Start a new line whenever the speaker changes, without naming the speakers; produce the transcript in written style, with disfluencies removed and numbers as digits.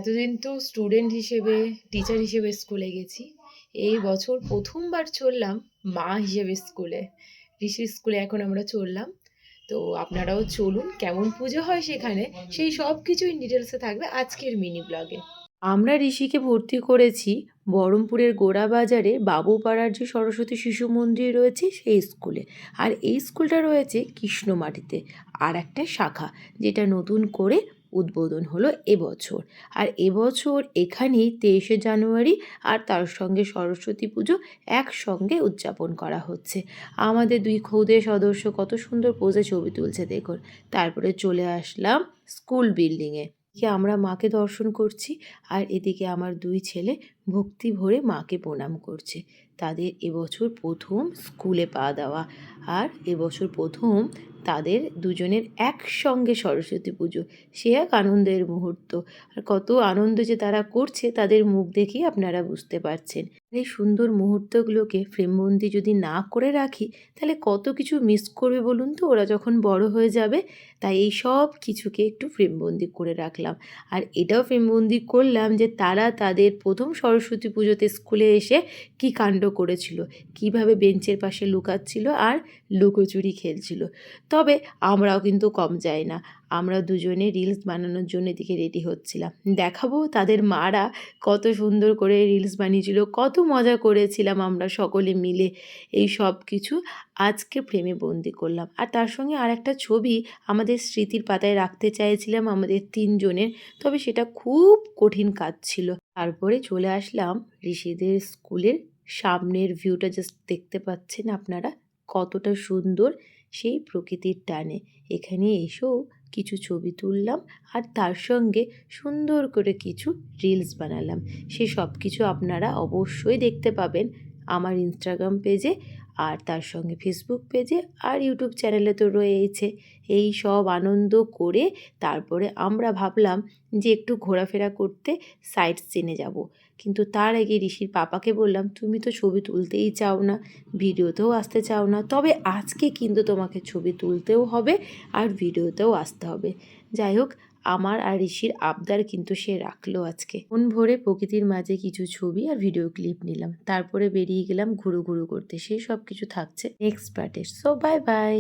এতদিন তো স্টুডেন্ট হিসেবে টিচার হিসেবে স্কুলে গেছি। এই বছর প্রথমবার চললাম মা হিসেবে স্কুলে। ঋষির স্কুলে এখন আমরা চললাম। তো আপনারাও চলুন, কেমন পুজো হয় সেখানে সেই সব কিছুই ডিটেলসে থাকবে আজকের মিনি ব্লগে। আমরা ঋষিকে ভর্তি করেছি বহরমপুরের গোড়াবাজারে বাবুপাড়ার যে সরস্বতী শিশু মন্দির রয়েছে সেই স্কুলে। আর এই স্কুলটা রয়েছে কৃষ্ণমাটিতে, আর একটা শাখা যেটা নতুন করে উদ্বোধন হলো এবছর। আর এবছর এখানেই 23শে জানুয়ারি আর তার সঙ্গে সরস্বতী পুজো একসঙ্গে উদযাপন করা হচ্ছে। আমাদের দুই ক্ষুদে সদস্য কত সুন্দর পোজে ছবি তুলছে দেখুন। তারপরে চলে আসলাম স্কুল বিল্ডিংয়ে। আমরা মাকে দর্শন করছি, আর এদিকে আমার দুই ছেলে ভক্তি ভরে মাকে প্রণাম করছে। তাদের এবছর প্রথম স্কুলে পা দেওয়া, আর এবছর প্রথম তাদের দুজনের একসঙ্গে সরস্বতী পুজো। সে এক আনন্দের মুহূর্ত। আর কত আনন্দ যে তারা করছে তাদের মুখ দেখেই আপনারা বুঝতে পারছেন। এই সুন্দর মুহূর্তগুলোকে ফ্রেমবন্দি যদি না করে রাখি তাহলে কত কিছু মিস করবে বলুন তো ওরা যখন বড় হয়ে যাবে। তাই এই সব কিছুকে একটু ফ্রেমবন্দি করে রাখলাম। আর এটাও ফ্রেমবন্দি করলাম যে তারা তাদের প্রথম সরস্বতী পুজোতে স্কুলে এসে কী কাণ্ড করেছিল, কিভাবে বেঞ্চের পাশে লুকাচ্ছিল আর লুকোচুরি খেলছিল। তবে আমরাও কিন্তু কম যাই না। আমরা দুজনে রিলস বানানোর জন্য এদিকে রেডি হচ্ছিলাম। দেখাবো তাদের মারা কত সুন্দর করে রিলস বানিয়েছিল, কত মজা করেছিলাম আমরা সকলে মিলে। এই সব কিছু আজকে ফ্রেমে বন্দি করলাম। আর তার সঙ্গে আর একটা ছবি আমাদের স্মৃতির পাতায় রাখতে চাইছিলাম আমাদের তিনজনের, তবে সেটা খুব কঠিন কাজ ছিল। তারপরে চলে আসলাম ঋষিদের স্কুলের সামনের ভিউটা, জাস্ট দেখতে পাচ্ছেন আপনারা কতটা সুন্দর সেই প্রকৃতির টানে। এখানে এসেও কিছু ছবি তুললাম, আর তার সঙ্গে সুন্দর করে কিছু রিলস বানালাম। সে সব কিছু আপনারা অবশ্যই দেখতে পাবেন আমার ইনস্টাগ্রাম পেজে, আর তার সঙ্গে ফেসবুক পেজে, আর ইউটিউব চ্যানেলে তো রয়েছে। এই সব আনন্দ করে তারপরে আমরা ভাবলাম যে একটু ঘোরাফেরা করতে সাইট সিনে যাব। কিন্তু তার আগে ঋষির পাপাকে বললাম, তুমি তো ছবি তুলতেই চাও না, ভিডিওতেও আসতে চাও না, তবে আজকে কিন্তু তোমাকে ছবি তুলতেও হবে আর ভিডিওতেও আসতে হবে। যাই হোক, আমার আর ঋষির আবদার কিন্তু সে রাখলো আজকে। মন ভরে প্রকৃতির মাঝে কিছু ছবি আর ভিডিও ক্লিপ নিলাম, তারপরে বেরিয়ে গেলাম ঘুরু ঘুরু করতে। সেই সব কিছু থাকছে নেক্সট পার্টে। So bye bye.